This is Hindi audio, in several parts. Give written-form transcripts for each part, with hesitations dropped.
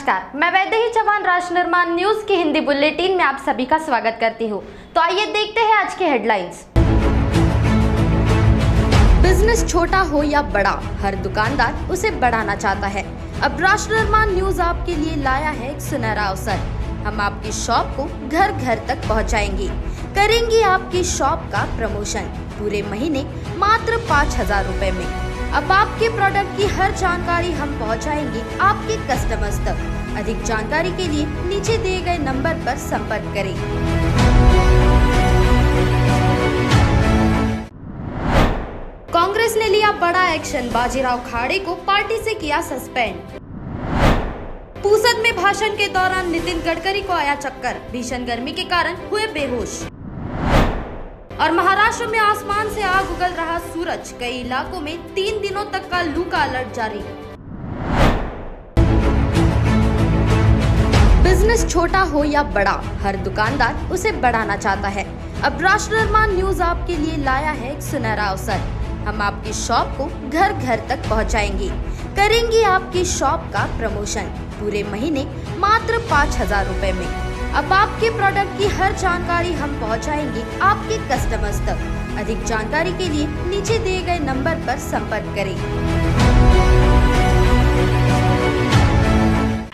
नमस्कार, मैं वैदेही चौहान राष्ट्र निर्माण न्यूज की हिंदी बुलेटिन में आप सभी का स्वागत करती हूँ। तो आइए देखते हैं आज की हेडलाइंस। बिजनेस छोटा हो या बड़ा, हर दुकानदार उसे बढ़ाना चाहता है। अब राष्ट्र निर्माण न्यूज आपके लिए लाया है एक सुनहरा अवसर। हम आपकी शॉप को घर घर तक पहुँचाएंगे, करेंगे आपकी शॉप का प्रमोशन पूरे महीने मात्र 5,000 रुपए में। अब आपके प्रोडक्ट की हर जानकारी हम पहुंचाएंगे आपके कस्टमर्स तक। अधिक जानकारी के लिए नीचे दिए गए नंबर पर संपर्क करें। कांग्रेस ने लिया बड़ा एक्शन, बाजीराव खाड़े को पार्टी से किया सस्पेंड। पूसद में भाषण के दौरान नितिन गडकरी को आया चक्कर, भीषण गर्मी के कारण हुए बेहोश। और महाराष्ट्र में आसमान से आग उगल रहा सूरज, कई इलाकों में 3 दिनों तक का लू का अलर्ट जारी। बिजनेस छोटा हो या बड़ा, हर दुकानदार उसे बढ़ाना चाहता है। अब राष्ट्र निर्माण न्यूज आपके लिए लाया है एक सुनहरा अवसर। हम आपकी शॉप को घर घर तक पहुंचाएंगे, करेंगे आपकी शॉप का प्रमोशन पूरे महीने मात्र 5,000 रुपए में। अब आपके प्रोडक्ट की हर जानकारी हम पहुंचाएंगे आपके कस्टमर्स तक। अधिक जानकारी के लिए नीचे दिए गए नंबर पर संपर्क करें।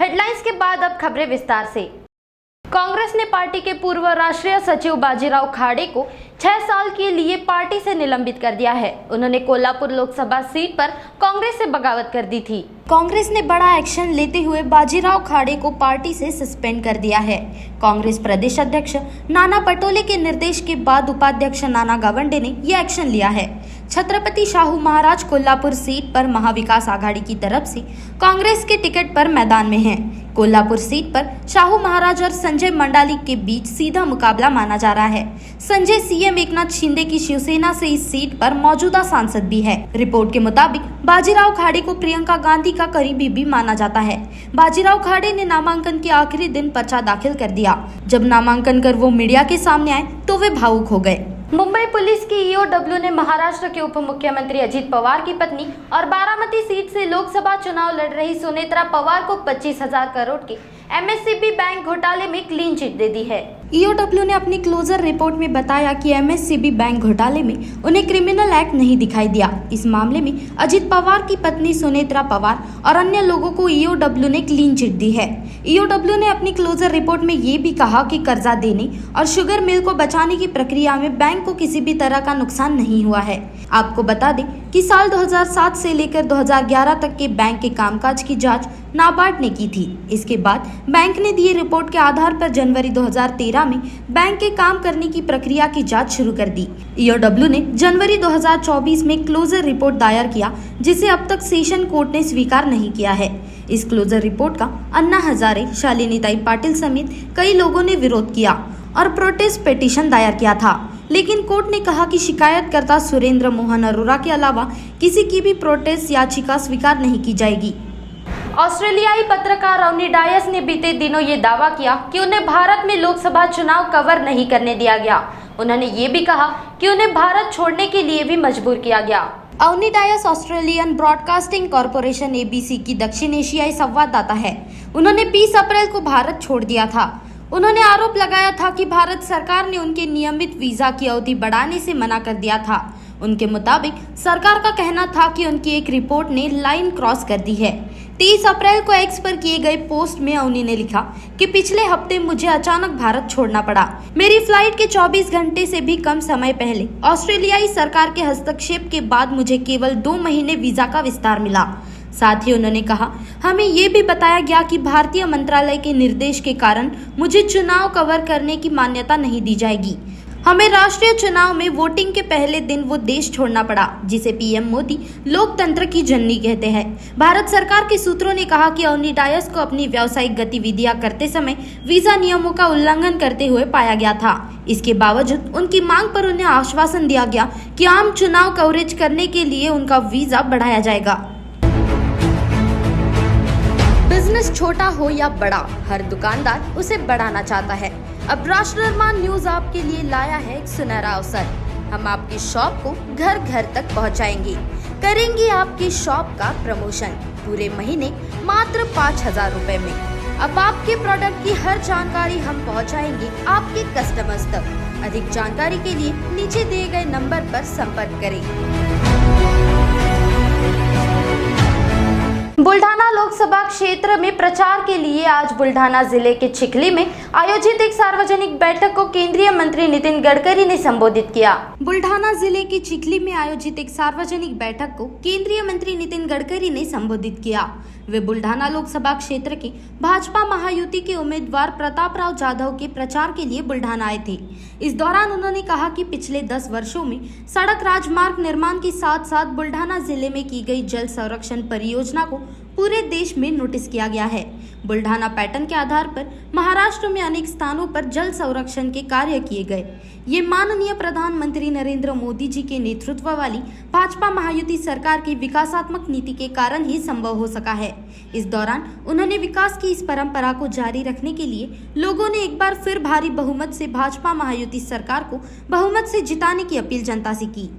हेडलाइंस के बाद अब खबरें विस्तार से। कांग्रेस ने पार्टी के पूर्व राष्ट्रीय सचिव बाजीराव खाड़े को 6 साल के लिए पार्टी से निलंबित कर दिया है। उन्होंने कोल्हापुर लोकसभा सीट पर कांग्रेस से बगावत कर दी थी। कांग्रेस ने बड़ा एक्शन लेते हुए बाजीराव खाड़े को पार्टी से सस्पेंड कर दिया है। कांग्रेस प्रदेश अध्यक्ष नाना पटोले के निर्देश के बाद उपाध्यक्ष नाना गावंडे ने यह एक्शन लिया है। छत्रपति शाहू महाराज कोल्हापुर सीट पर महाविकास आघाड़ी की तरफ से कांग्रेस के टिकट पर मैदान में हैं। कोल्हापुर सीट पर शाहू महाराज और संजय मंडालिक के बीच सीधा मुकाबला माना जा रहा है। संजय सीएम एकनाथ शिंदे की शिवसेना से इस सीट पर मौजूदा सांसद भी है। रिपोर्ट के मुताबिक बाजीराव खाड़े को प्रियंका गांधी का करीबी भी माना जाता है। बाजीराव खाड़े ने नामांकन के आखिरी दिन पर्चा दाखिल कर दिया। जब नामांकन कर वो मीडिया के सामने आए तो वे भावुक हो गए। मुंबई पुलिस की ईओडब्ल्यू ने महाराष्ट्र के उप मुख्यमंत्री अजित पवार की पत्नी और बारामती सीट से लोकसभा चुनाव लड़ रही सुनेत्रा पवार को 25,000 करोड़ के एमएससीबी बैंक घोटाले में क्लीन चिट दे दी है। ईओडब्ल्यू ने अपनी क्लोजर रिपोर्ट में बताया कि एमएससीबी बैंक घोटाले में उन्हें क्रिमिनल एक्ट नहीं दिखाई दिया। इस मामले में अजित पवार की पत्नी सुनेत्रा पवार और अन्य लोगों को ईओडब्ल्यू ने क्लीन चिट दी है। ईओडब्ल्यू ने अपनी क्लोजर रिपोर्ट में ये भी कहा कि कर्जा देने और शुगर मिल को बचाने की प्रक्रिया में बैंक को किसी भी तरह का नुकसान नहीं हुआ है। आपको बता दें कि साल 2007 से लेकर 2011 तक के बैंक के कामकाज की जांच नाबार्ड ने की थी। इसके बाद बैंक ने दिए रिपोर्ट के आधार पर जनवरी 2013 में बैंक के काम करने की प्रक्रिया की जांच शुरू कर दी। ईओडब्ल्यू ने जनवरी 2024 में क्लोजर रिपोर्ट दायर किया, जिसे अब तक सेशन कोर्ट ने स्वीकार नहीं किया है। इस क्लोजर रिपोर्ट का अन्ना हजारे, शालिनीताई पाटिल समेत कई लोगों ने विरोध किया और प्रोटेस्ट पिटीशन दायर किया था, लेकिन कोर्ट ने कहा कि शिकायतकर्ता सुरेंद्र मोहन अरोरा के अलावा किसी की भी प्रोटेस्ट याचिका स्वीकार नहीं की जाएगी। ऑस्ट्रेलियाई पत्रकार अवनी डायस ने बीते दिनों ये दावा किया कि उन्हें भारत में लोकसभा चुनाव कवर नहीं करने दिया गया। उन्होंने ये भी कहा कि उन्हें भारत छोड़ने के लिए भी मजबूर किया गया। Avani Dias Australian Broadcasting Corporation ABC की दक्षिण एशियाई संवाददाता है। उन्होंने 20 अप्रैल को भारत छोड़ दिया था। उन्होंने आरोप लगाया था कि भारत सरकार ने उनके नियमित वीजा की अवधि बढ़ाने से मना कर दिया था। उनके मुताबिक सरकार का कहना था कि उनकी एक रिपोर्ट ने लाइन क्रॉस कर दी है। 23 अप्रैल को एक्स पर किए गए पोस्ट में अवनी ने लिखा कि पिछले हफ्ते मुझे अचानक भारत छोड़ना पड़ा। मेरी फ्लाइट के 24 घंटे से भी कम समय पहले ऑस्ट्रेलियाई सरकार के हस्तक्षेप के बाद मुझे केवल 2 महीने वीजा का विस्तार मिला। साथ ही उन्होंने कहा, हमें ये भी बताया गया कि भारतीय मंत्रालय के निर्देश के कारण मुझे चुनाव कवर करने की मान्यता नहीं दी जाएगी। हमें राष्ट्रीय चुनाव में वोटिंग के पहले दिन वो देश छोड़ना पड़ा जिसे पीएम मोदी लोकतंत्र की जननी कहते हैं। भारत सरकार के सूत्रों ने कहा कि अवनी डायस को अपनी व्यावसायिक गतिविधियां करते समय वीजा नियमों का उल्लंघन करते हुए पाया गया था। इसके बावजूद उनकी मांग पर उन्हें आश्वासन दिया गया कि आम चुनाव कवरेज करने के लिए उनका वीजा बढ़ाया जाएगा। बिजनेस छोटा हो या बड़ा, हर दुकानदार उसे बढ़ाना चाहता है। अब राष्ट्र निर्माण न्यूज आपके लिए लाया है एक सुनहरा अवसर। हम आपकी शॉप को घर घर तक पहुंचाएंगे, करेंगे आपकी शॉप का प्रमोशन पूरे महीने मात्र 5,000 रुपए में। अब आपके प्रोडक्ट की हर जानकारी हम पहुंचाएंगे आपके कस्टमर्स तक। अधिक जानकारी के लिए नीचे दिए गए नंबर पर संपर्क करें। बुल्ढाना लोकसभा क्षेत्र में प्रचार के लिए आज बुल्ढाना जिले के चिखली में आयोजित एक सार्वजनिक बैठक को केंद्रीय मंत्री नितिन गडकरी ने संबोधित किया। बुल्ढाना जिले के चिखली में आयोजित एक सार्वजनिक बैठक को केंद्रीय मंत्री नितिन गडकरी ने संबोधित किया। वे बुल्ढाना लोकसभा क्षेत्र के भाजपा महायुति के उम्मीदवार प्रताप राव जाधव के प्रचार के लिए बुल्ढाना आए थे। इस दौरान उन्होंने कहा कि पिछले 10 वर्षों में सड़क राजमार्ग निर्माण के साथ साथ बुल्ढाना जिले में की गई जल संरक्षण परियोजना को पूरे देश में नोटिस किया गया है। बुल्ढाना पैटर्न के आधार पर महाराष्ट्र में अनेक स्थानों पर जल संरक्षण के कार्य किए गए। ये माननीय प्रधानमंत्री नरेंद्र मोदी जी के नेतृत्व वाली भाजपा महायुति सरकार की विकासात्मक नीति के कारण ही संभव हो सका है। इस दौरान उन्होंने विकास की इस परंपरा को जारी रखने के लिए लोगों ने एक बार फिर भारी बहुमत से भाजपा महायुति सरकार को बहुमत से जिताने की अपील जनता से की।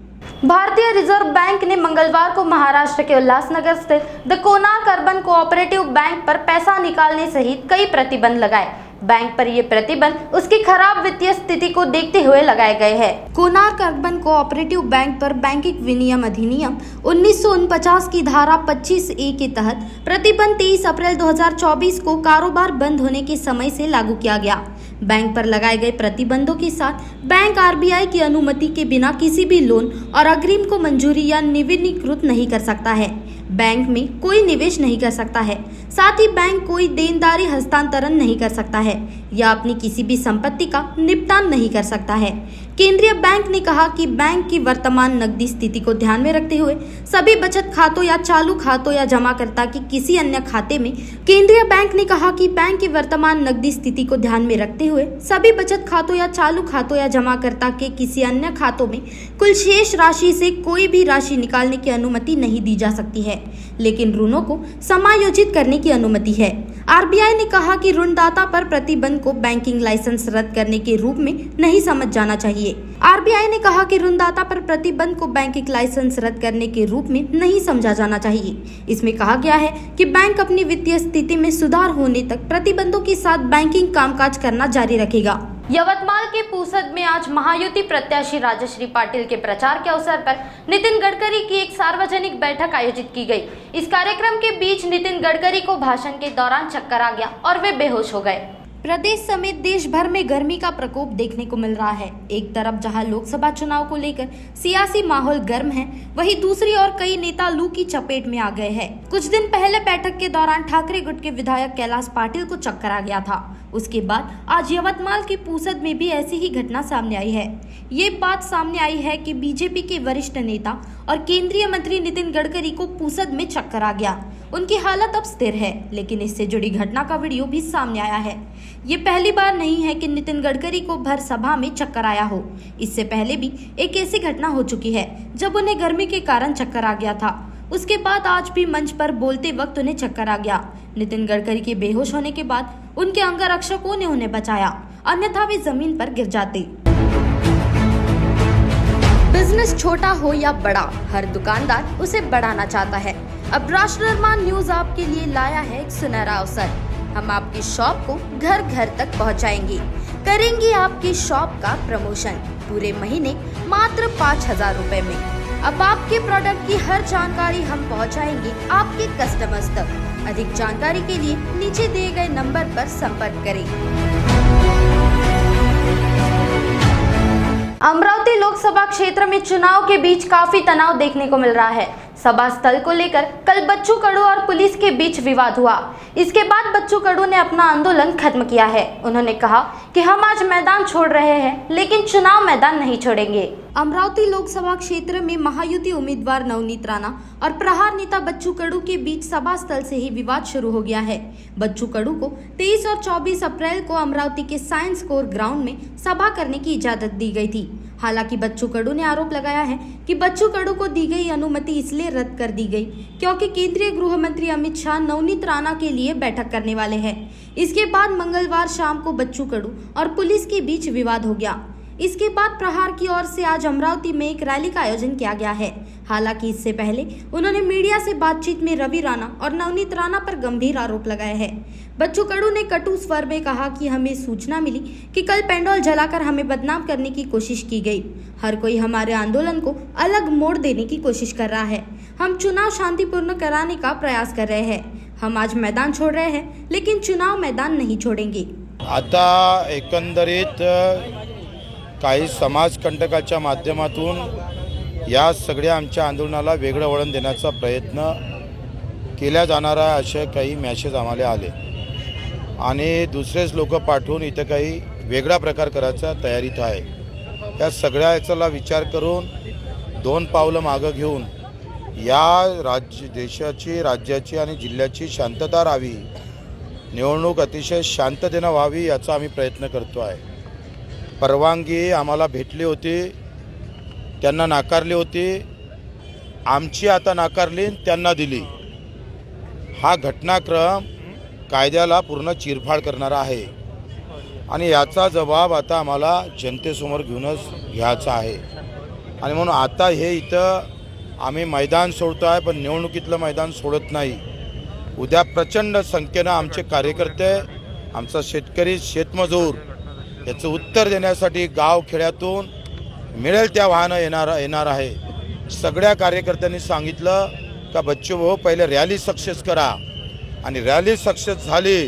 भारतीय रिजर्व बैंक ने मंगलवार को महाराष्ट्र के उल्लासनगर स्थित the Konark urban cooperative bank पर पैसा निकालने सहित कई प्रतिबंध लगाए। बैंक पर ये प्रतिबंध उसकी खराब वित्तीय स्थिति को देखते हुए लगाए गए हैं। कोणार्क अर्बन कोऑपरेटिव बैंक पर बैंकिंग विनियम अधिनियम 1949 की धारा 25A के तहत प्रतिबंध 23 अप्रैल 2024 को कारोबार बंद होने के समय से लागू किया गया। बैंक पर लगाए गए प्रतिबंधों के साथ बैंक RBI की अनुमति के बिना किसी भी लोन और अग्रिम को मंजूरी या नवीनीकृत नहीं कर सकता है। बैंक में कोई निवेश नहीं कर सकता है। साथ ही बैंक कोई देनदारी हस्तांतरण नहीं कर सकता है या अपनी किसी भी संपत्ति का निपटान नहीं कर सकता है। केंद्रीय बैंक ने कहा कि बैंक की वर्तमान नकदी स्थिति को ध्यान में रखते हुए सभी बचत खातों या चालू खातों या जमाकर्ता की किसी अन्य खाते में केंद्रीय बैंक ने कहा कि बैंक की वर्तमान नकदी स्थिति को ध्यान में रखते हुए सभी बचत खातों या चालू खातों या जमाकर्ता के किसी अन्य खातों में कुल शेष राशि से कोई भी राशि निकालने की अनुमति नहीं दी जा सकती है, लेकिन ऋणों को समायोजित करने की अनुमति है। RBI ने कहा कि ऋणदाता पर प्रतिबंध को बैंकिंग लाइसेंस रद्द करने के रूप में नहीं समझ जाना चाहिए। RBI ने कहा कि ऋणदाता पर प्रतिबंध को बैंकिंग लाइसेंस रद्द करने के रूप में नहीं समझा जाना चाहिए। इसमें कहा गया है कि बैंक अपनी वित्तीय स्थिति में सुधार होने तक प्रतिबंधों के साथ बैंकिंग कामकाज करना जारी रखेगा। यवतमाल के पूसद में आज महायुति प्रत्याशी राजश्री पाटिल के प्रचार के अवसर पर नितिन गडकरी की एक सार्वजनिक बैठक आयोजित की गई। इस कार्यक्रम के बीच नितिन गडकरी को भाषण के दौरान चक्कर आ गया और वे बेहोश हो गए। प्रदेश समेत देश भर में गर्मी का प्रकोप देखने को मिल रहा है। एक तरफ जहां लोकसभा चुनाव को लेकर सियासी माहौल गर्म है, वहीं दूसरी ओर कई नेता लू की चपेट में आ गए हैं। कुछ दिन पहले बैठक के दौरान ठाकरे गुट के विधायक कैलाश पाटिल को चक्कर आ गया था। उसके बाद आज यवतमाल के पूसद में भी ऐसी ही घटना सामने आई है। ये बात सामने आई है कि बीजेपी के वरिष्ठ नेता और केंद्रीय मंत्री नितिन गडकरी को पूसद में चक्कर आ गया। उनकी हालत अब स्थिर है, लेकिन इससे जुड़ी घटना का वीडियो भी सामने आया है। ये पहली बार नहीं है कि नितिन गडकरी को भर सभा में चक्कर आया हो। इससे पहले भी एक ऐसी घटना हो चुकी है जब उन्हें गर्मी के कारण चक्कर आ गया था। उसके बाद आज भी मंच पर बोलते वक्त उन्हें चक्कर आ गया। नितिन गडकरी के बेहोश होने के बाद उनके अंगरक्षकों ने उन्हें बचाया, अन्यथा वे जमीन पर गिर जाते। बिजनेस छोटा हो या बड़ा, हर दुकानदार उसे बढ़ाना चाहता है। अब राष्ट्रनिर्माण न्यूज आपके लिए लाया है एक सुनहरा अवसर। हम आपकी शॉप को घर घर तक पहुंचाएंगे, करेंगे आपकी शॉप का प्रमोशन पूरे महीने मात्र 5,000 रुपए में। अब आपके प्रोडक्ट की हर जानकारी हम पहुंचाएंगे आपके कस्टमर्स तक। अधिक जानकारी के लिए नीचे दिए गए नंबर पर संपर्क करें। अमरावती लोकसभा क्षेत्र में चुनाव के बीच काफी तनाव देखने को मिल रहा है। सभा स्थल को लेकर कल बच्चू कडू और पुलिस के बीच विवाद हुआ। इसके बाद बच्चू कडू ने अपना आंदोलन खत्म किया है। उन्होंने कहा कि हम आज मैदान छोड़ रहे हैं, लेकिन चुनाव मैदान नहीं छोड़ेंगे। अमरावती लोकसभा क्षेत्र में महायुति उम्मीदवार नवनीत राणा और प्रहार नेता बच्चू कडू के बीच सभा स्थल से ही विवाद शुरू हो गया है। बच्चू कडू को 23 और 24 अप्रैल को अमरावती के साइंस कोर ग्राउंड में सभा करने की इजाजत दी गई थी। हालांकि बच्चू कडू ने आरोप लगाया है कि बच्चू कडू को दी गई अनुमति इसलिए रद्द कर दी गई क्योंकि केंद्रीय गृह मंत्री अमित शाह नवनीत राणा के लिए बैठक करने वाले हैं। इसके बाद मंगलवार शाम को बच्चू कडू और पुलिस के बीच विवाद हो गया। इसके बाद प्रहार की ओर से आज अमरावती में एक रैली का आयोजन किया गया है। हालांकि इससे पहले उन्होंने मीडिया से बातचीत में रवि राणा और नवनीत राणा पर गंभीर आरोप लगाए हैं। बच्चू कडू ने कटु स्वर में कहा कि हमें सूचना मिली कि कल पेंडोल जलाकर हमें बदनाम करने की कोशिश की गई। हर कोई हमारे आंदोलन को अलग मोड़ देने की कोशिश कर रहा है। हम चुनाव शांतिपूर्ण कराने का प्रयास कर रहे हैं। हम आज मैदान छोड़ रहे हैं, लेकिन चुनाव मैदान नहीं छोड़ेंगे। आता एकंदरीत काही समाजकंटकाच्या माध्यमातून या सगळ्या आमच्या आंदोलनाला वेगळं वळण देण्याचा प्रयत्न केला जाणार आहे असे काही मॅसेज आम्हाला आले आणि दुसरेच लोक पाठवून इथं काही वेगळा प्रकार करायचा तयारीत आहे। या सगळ्या याचा विचार करून दोन पावलं मागं घेऊन या देशाची राज्याची आणि जिल्ह्याची शांतता राहावी, निवडणूक अतिशय शांततेने व्हावी याचा आम्ही प्रयत्न करतो आहे। परवानगी आम्हाला भेटली होती, त्यांना नाकारली होती, आमची आता नाकारली, त्यांना दिली। हा घटनाक्रम कायद्याला पूर्ण चिरफाड करणारा आहे आणि याचा जबाब आता आम्हाला जनतेसमोर घेऊनच घ्यायचा आहे। आणि म्हणून आता हे इथं आम्ही मैदान सोडतो आहे, पण निवडणुकीतलं मैदान सोडत नाही। उद्या प्रचंड संख्येनं आमचे कार्यकर्ते, आमचा शेतकरी, शेतमजूर याचं उत्तर देण्यासाठी गाव खेड्यातून मिळेल त्या वाहनं येणार आहे। सगळ्या कार्यकर्त्यांनी सांगितलं का बच्चू भाऊ पहिले रॅली सक्सेस करा आणि रॅली सक्सेस झाली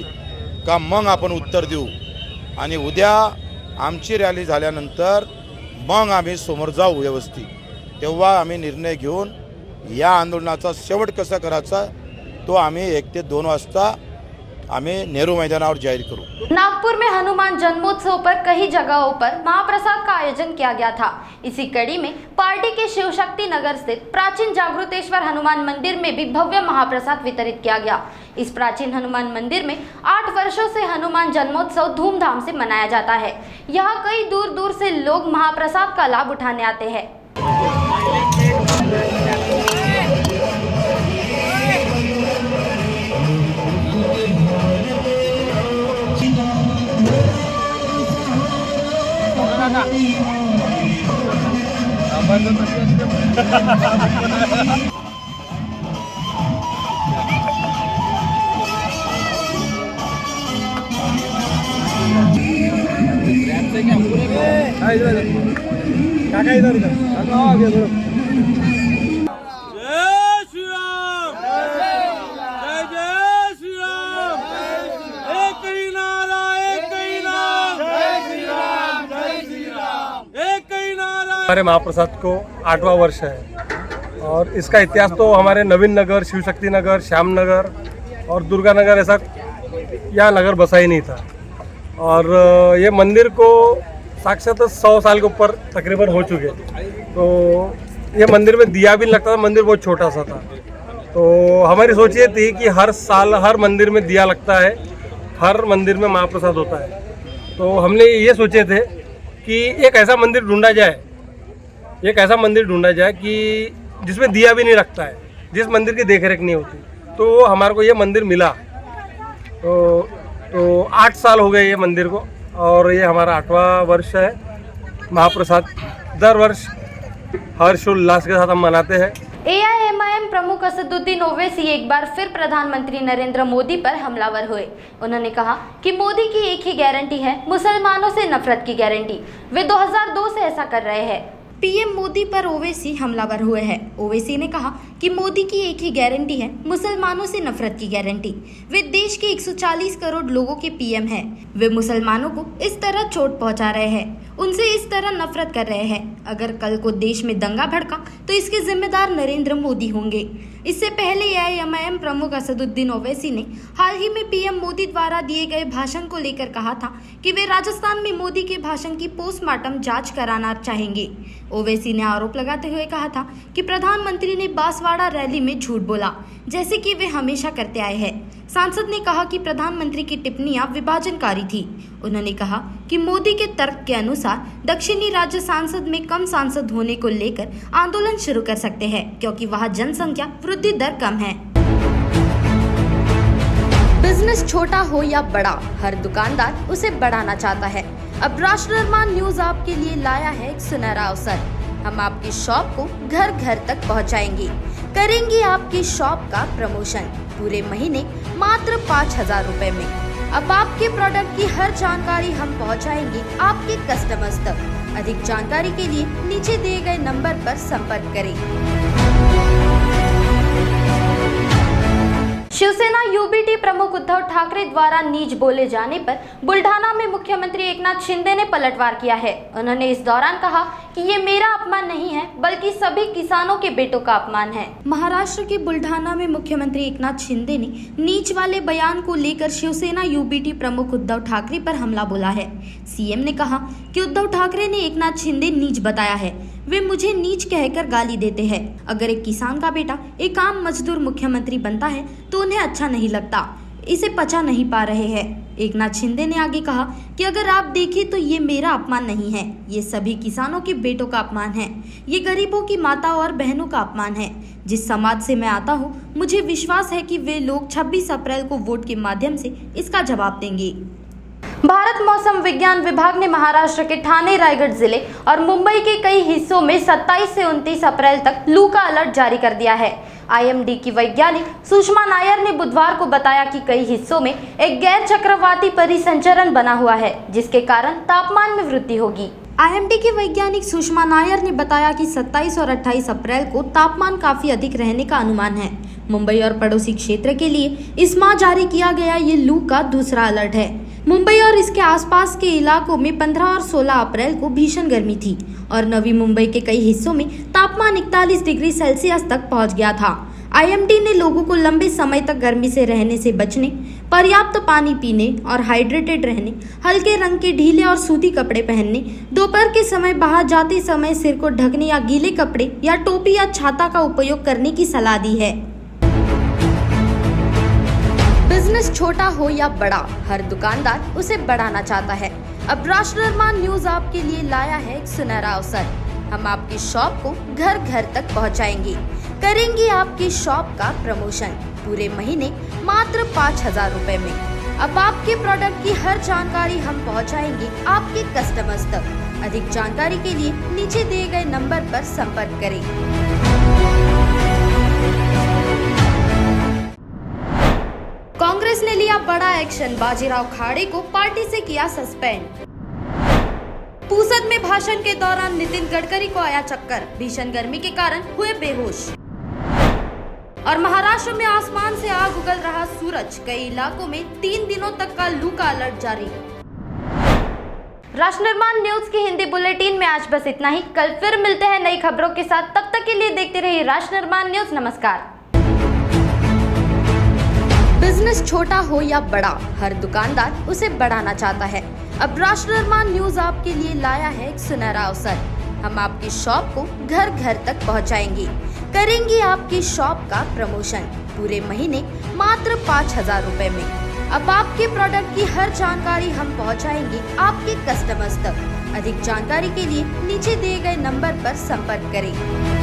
का मग आपण उत्तर देऊ आणि उद्या आमची रॅली झाल्यानंतर मग आम्ही समोर जाऊ व्यवस्थित, तेव्हा आम्ही निर्णय घेऊन या आंदोलनाचा शेवट कसा करायचा तो आम्ही 1 ते 2 वाजता आम्ही नेहरू मैदानावर जाहिर करूँ। नागपुर में हनुमान जन्मोत्सव पर कई जगहों पर महाप्रसाद का आयोजन किया गया था। इसी कड़ी में पार्टी के शिवशक्ति नगर स्थित प्राचीन जागृतेश्वर हनुमान मंदिर में भी भव्य महाप्रसाद वितरित किया गया। इस प्राचीन हनुमान मंदिर में 8 वर्षों से हनुमान जन्मोत्सव धूमधाम से मनाया जाता है। यहाँ कई दूर दूर से लोग महाप्रसाद का लाभ उठाने आते हैं। हमारे महाप्रसाद को 8वां वर्ष है और इसका इतिहास तो हमारे नवीन नगर, शिवशक्ति नगर, श्याम नगर और दुर्गा नगर ऐसा यहाँ नगर बसा ही नहीं था। और ये मंदिर को साक्षात 100 साल के ऊपर तकरीबन हो चुके। तो ये मंदिर में दिया भी नहीं लगता था, मंदिर बहुत छोटा सा था। तो हमारी सोच ये थी कि हर साल हर मंदिर में दिया लगता है, हर मंदिर में महाप्रसाद होता है। तो हमने ये सोचे थे कि एक ऐसा मंदिर ढूंढा जाए कि जिसमें दिया भी नहीं लगता है, जिस मंदिर की देखरेख नहीं होती। तो हमारे को ये मंदिर मिला। तो 8 साल हो गए ये मंदिर को और ये हमारा 8वां वर्ष है। महाप्रसाद दर वर्ष हर्षोल्लास के साथ हम मनाते हैं। AIMIM प्रमुख असदुद्दीन ओवैसी एक बार फिर प्रधानमंत्री नरेंद्र मोदी पर हमलावर हुए। उन्होंने कहा कि मोदी की एक ही गारंटी है, मुसलमानों से नफरत की गारंटी। वे 2002 से ऐसा कर रहे हैं। पीएम मोदी पर ओवैसी हमलावर हुए हैं। ओवैसी ने कहा कि मोदी की एक ही गारंटी है, मुसलमानों से नफरत की गारंटी। वे देश के 140 करोड़ लोगों के पीएम हैं। वे मुसलमानों को इस तरह चोट पहुंचा रहे हैं, उनसे इस तरह नफरत कर रहे हैं। अगर कल को देश में दंगा भड़का तो इसके जिम्मेदार नरेंद्र मोदी होंगे। इससे पहले AIMIM प्रमुख असदुद्दीन ओवैसी ने हाल ही में पीएम मोदी द्वारा दिए गए भाषण को लेकर कहा था कि वे राजस्थान में मोदी के भाषण की पोस्टमार्टम जांच कराना चाहेंगे। ओवैसी ने आरोप लगाते हुए कहा था कि प्रधानमंत्री ने बांसवाड़ा रैली में झूठ बोला, जैसे कि वे हमेशा करते आए हैं। सांसद ने कहा कि प्रधानमंत्री की टिप्पणियां विभाजनकारी थी। उन्होंने कहा कि मोदी के तर्क के अनुसार दक्षिणी राज्य सांसद में कम सांसद होने को लेकर आंदोलन शुरू कर सकते हैं, क्योंकि वहां जनसंख्या वृद्धि दर कम है। बिजनेस छोटा हो या बड़ा, हर दुकानदार उसे बढ़ाना चाहता है। अब राष्ट्रनिर्माण न्यूज आपके लिए लाया है एक सुनहरा अवसर। हम आपकी शॉप को घर घर तक पहुंचाएंगे, करेंगे आपकी शॉप का प्रमोशन पूरे महीने मात्र 5,000 रुपए में। अब आपके प्रोडक्ट की हर जानकारी हम पहुंचाएंगे आपके कस्टमर्स तक। अधिक जानकारी के लिए नीचे दिए गए नंबर पर संपर्क करें। शिवसेना यूबीटी प्रमुख उद्धव ठाकरे द्वारा नीच बोले जाने पर बुल्ढाना में मुख्यमंत्री एकनाथ शिंदे ने पलटवार किया है। उन्होंने इस दौरान कहा कि ये मेरा अपमान नहीं है बल्कि सभी किसानों के बेटों का अपमान है। महाराष्ट्र के बुल्ढाना में मुख्यमंत्री एकनाथ शिंदे ने नीच वाले बयान को लेकर शिवसेना यूबीटी प्रमुख उद्धव ठाकरे पर हमला बोला है। सीएम ने कहा कि उद्धव ठाकरे ने एकनाथ शिंदे नीच बताया है, वे मुझे नीच कहकर गाली देते हैं। अगर एक किसान का बेटा एक आम मजदूर मुख्यमंत्री बनता है तो उन्हें अच्छा नहीं लगता, इसे पचा नहीं पा रहे हैं। एकनाथ शिंदे ने आगे कहा कि अगर आप देखें तो ये मेरा अपमान नहीं है, ये सभी किसानों के बेटों का अपमान है, ये गरीबों की माता और बहनों का अपमान है। जिस समाज से मैं आता हूँ, मुझे विश्वास है कि वे लोग 26 अप्रैल को वोट के माध्यम से इसका जवाब देंगे। भारत मौसम विज्ञान विभाग ने महाराष्ट्र के ठाणे, रायगढ़ जिले और मुंबई के कई हिस्सों में 27 से 29 अप्रैल तक लू का अलर्ट जारी कर दिया है। आईएमडी की वैज्ञानिक सुषमा नायर ने बुधवार को बताया कि कई हिस्सों में एक गैर चक्रवाती परिसंचरण बना हुआ है, जिसके कारण तापमान में वृद्धि होगी। आईएमडी की वैज्ञानिक सुषमा नायर ने बताया कि 27 और 28 अप्रैल को तापमान काफी अधिक रहने का अनुमान है। मुंबई और पड़ोसी क्षेत्र के लिए इस माह जारी किया गया ये लू का दूसरा अलर्ट है। मुंबई और इसके आसपास के इलाकों में 15 और 16 अप्रैल को भीषण गर्मी थी और नवी मुंबई के कई हिस्सों में तापमान 41 डिग्री सेल्सियस तक पहुंच गया था। आईएमडी ने लोगों को लंबे समय तक गर्मी से रहने से बचने, पर्याप्त पानी पीने और हाइड्रेटेड रहने, हल्के रंग के ढीले और सूती कपड़े पहनने, दोपहर के समय बाहर जाते समय सिर को ढकने या गीले कपड़े या टोपी या छाता का उपयोग करने की सलाह दी है। बिजनेस छोटा हो या बड़ा, हर दुकानदार उसे बढ़ाना चाहता है। अब राष्ट्रनिर्माण न्यूज आपके लिए लाया है एक सुनहरा अवसर। हम आपकी शॉप को घर घर तक पहुंचाएंगे, करेंगे आपकी शॉप का प्रमोशन पूरे महीने मात्र 5,000 रुपए में। अब आपके प्रोडक्ट की हर जानकारी हम पहुंचाएंगे आपके कस्टमर्स तक। अधिक जानकारी के लिए नीचे दिए गए नंबर पर संपर्क करें। कांग्रेस ने लिया बड़ा एक्शन, बाजीराव खाड़े को पार्टी से किया सस्पेंड। पूसद में भाषण के दौरान नितिन गडकरी को आया चक्कर, भीषण गर्मी के कारण हुए बेहोश। और महाराष्ट्र में आसमान से आग उगल रहा सूरज, कई इलाकों में 3 दिनों तक का लू का अलर्ट जारी। राष्ट्रनिर्माण न्यूज की हिंदी बुलेटिन में आज बस इतना ही। कल फिर मिलते हैं नई खबरों के साथ, तब तक के लिए देखते रहिए राष्ट्रनिर्माण न्यूज। नमस्कार। बिजनेस छोटा हो या बड़ा, हर दुकानदार उसे बढ़ाना चाहता है। अब राष्ट्रनिर्माण न्यूज आपके लिए लाया है एक सुनहरा अवसर। हम आपकी शॉप को घर घर तक पहुंचाएंगे, करेंगे आपकी शॉप का प्रमोशन पूरे महीने मात्र 5,000 रुपए में। अब आपके प्रोडक्ट की हर जानकारी हम पहुंचाएंगे आपके कस्टमर्स तक। अधिक जानकारी के लिए नीचे दिए गए नंबर पर संपर्क करें।